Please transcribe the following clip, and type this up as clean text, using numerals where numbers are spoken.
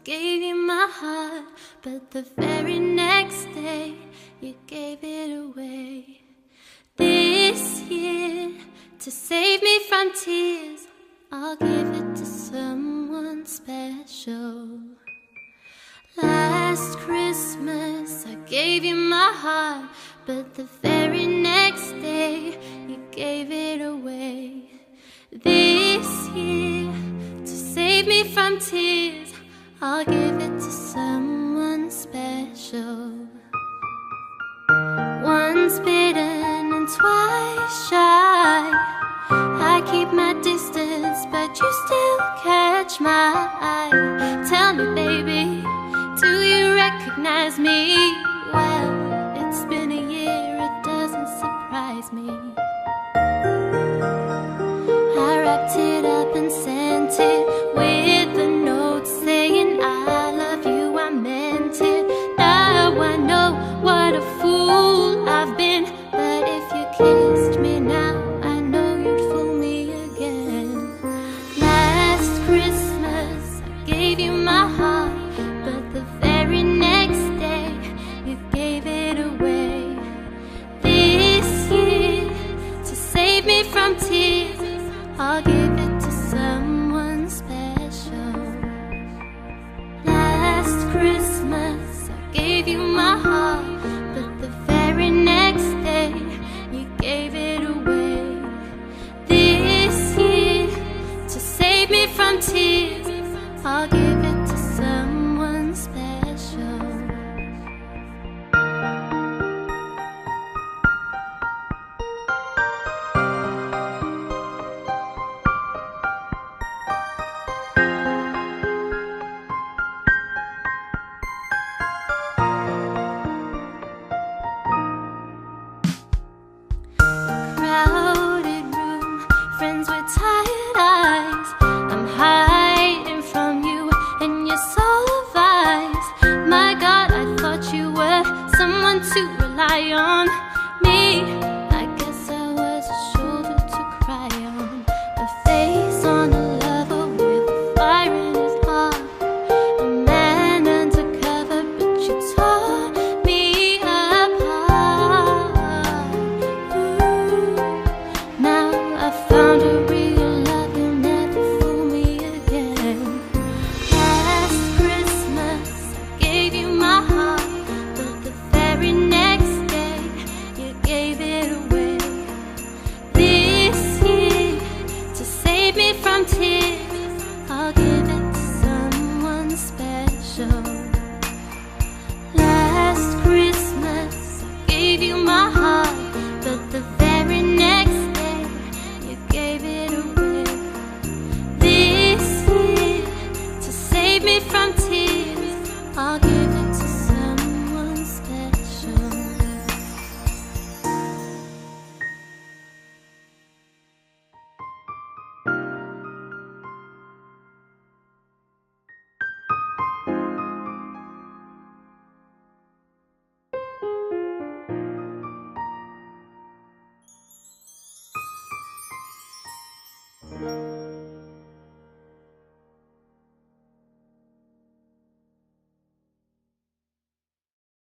gave you my heart, but the very next day you gave it away. This year, to save me from tears, I'll give it to someone special. Last Christmas I gave you my heart, but the very next day you gave it away. This year, to save me from tears, I'll give it to someone special. Once bitten and twice shy, I keep my distance, but you still catch my eye. Tell me, baby, do you recognize me? Well, it's been a year, it doesn't surprise me. I wrapped it up and sent it with a note saying I love you, I meant it. Now I know what a fool I've been, but if you kissed me now, I know you'd fool me again. Last Christmas I gave you my heart, but the very next day you gave it away. This year, to save me from tears, I'll give it to someone special. Last Christmas I gave you my heart, but the very next day you gave it away. This year, to save me from tears, I'll give it to someone special. Crowded room, friends with tired eyes. I'm hiding from you and your soul of eyes. My God, I thought you were someone to rely on. Me, I guess I was a shoulder to cry on, a face on a lover with a fire in his heart, a man undercover, but you tore me apart. Ooh, now I found a real love, you'll never fool me again. Last Christmas I gave you my heart, but the very next day you gave it away. This year, to save me from tears, I'll give it to someone special. Last Christmas I gave you my heart, but the very next day you gave it away. This year, to save me from tears, I'll give it to someone special.